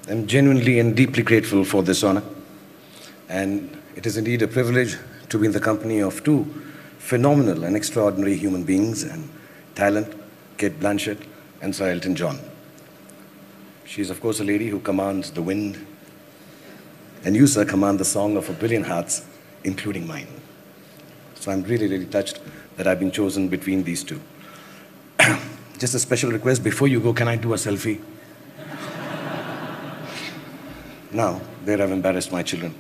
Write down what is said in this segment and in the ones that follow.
I'm genuinely and deeply grateful for this honor. And it is indeed a privilege to be in the company of two phenomenal and extraordinary human beings and talent, Kate Blanchett and Sir Elton John. She is, of course, a lady who commands the wind, and you, sir, command the song of a billion hearts, including mine. So I'm really, really touched that I've been chosen between these two. Just a special request, before you go, can I do a selfie? Now, there I've embarrassed my children.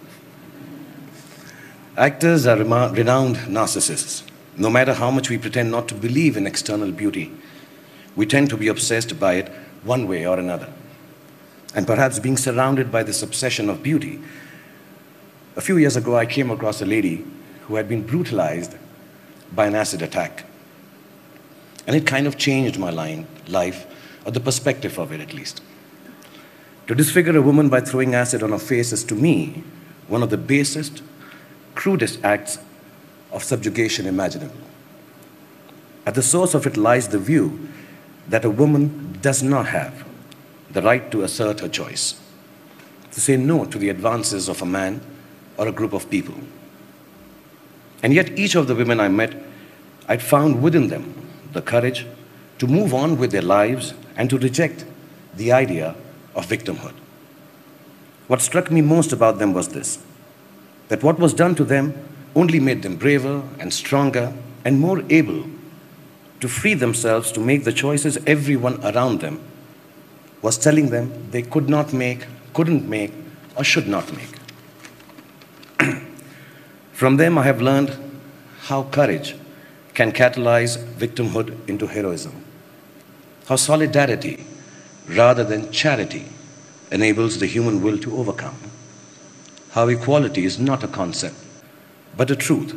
Actors are renowned narcissists. No matter how much we pretend not to believe in external beauty, we tend to be obsessed by it one way or another. And perhaps being surrounded by this obsession of beauty, a few years ago I came across a lady who had been brutalized by an acid attack. And it kind of changed my life, or the perspective of it at least. To disfigure a woman by throwing acid on her face is, to me, one of the basest, crudest acts of subjugation imaginable. At the source of it lies the view that a woman does not have the right to assert her choice, to say no to the advances of a man or a group of people. And yet each of the women I met, I'd found within them the courage to move on with their lives and to reject the idea of victimhood. What struck me most about them was this, that what was done to them only made them braver and stronger and more able to free themselves to make the choices everyone around them was telling them they could not make, couldn't make, or should not make. From them I have learned how courage can catalyze victimhood into heroism, how solidarity rather than charity enables the human will to overcome, how equality is not a concept but a truth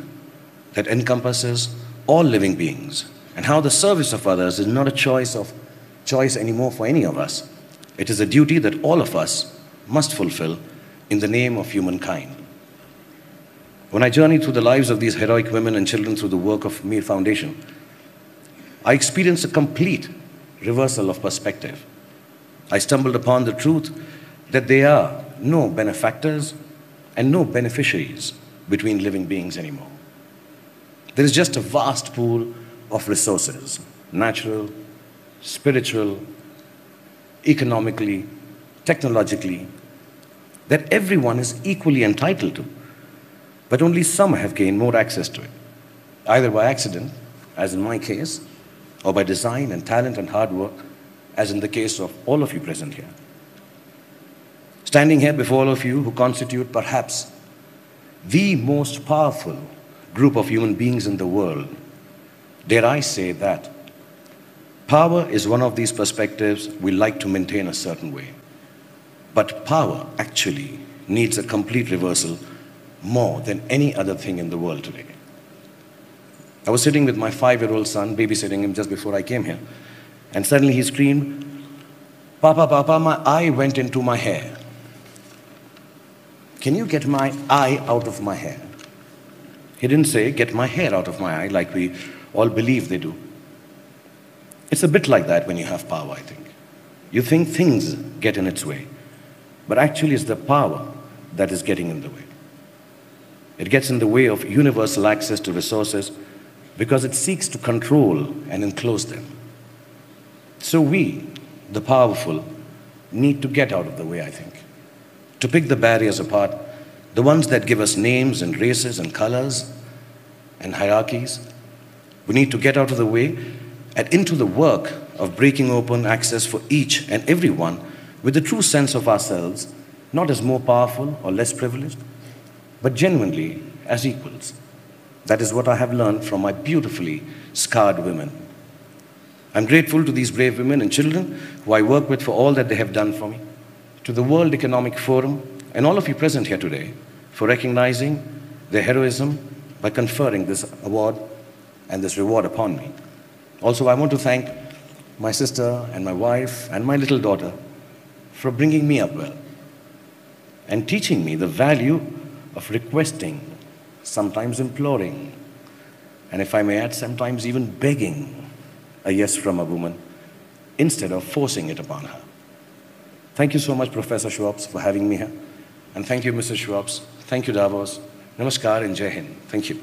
that encompasses all living beings, and how the service of others is not a choice anymore for any of us. It is a duty that all of us must fulfill in the name of humankind. When I journeyed through the lives of these heroic women and children through the work of Mir Foundation, I experienced a complete reversal of perspective. I stumbled upon the truth that there are no benefactors and no beneficiaries between living beings anymore. There is just a vast pool of resources, natural, spiritual, economically, technologically, that everyone is equally entitled to, but only some have gained more access to it, either by accident, as in my case, or by design and talent and hard work, as in the case of all of you present here. Standing here before all of you who constitute perhaps the most powerful group of human beings in the world, dare I say that power is one of these perspectives we like to maintain a certain way. But power actually needs a complete reversal more than any other thing in the world today. I was sitting with my 5-year-old son, babysitting him just before I came here, and suddenly he screamed, "Papa, Papa, my eye went into my hair. Can you get my eye out of my hair?" He didn't say, "Get my hair out of my eye," like we all believe they do. It's a bit like that when you have power, I think. You think things get in its way, but actually it's the power that is getting in the way. It gets in the way of universal access to resources because it seeks to control and enclose them. So we, the powerful, need to get out of the way, I think, to pick the barriers apart, the ones that give us names and races and colors and hierarchies. We need to get out of the way and into the work of breaking open access for each and everyone with the true sense of ourselves, not as more powerful or less privileged, but genuinely as equals. That is what I have learned from my beautifully scarred women. I'm grateful to these brave women and children who I work with for all that they have done for me, to the World Economic Forum and all of you present here today for recognizing their heroism by conferring this award and this reward upon me. Also, I want to thank my sister and my wife and my little daughter for bringing me up well and teaching me the value of requesting, sometimes imploring, and if I may add, sometimes even begging a yes from a woman instead of forcing it upon her. Thank you so much, Professor Schwartz, for having me here. And thank you, Mr. Schwartz. Thank you, Davos. Namaskar and Jai Hind. Thank you.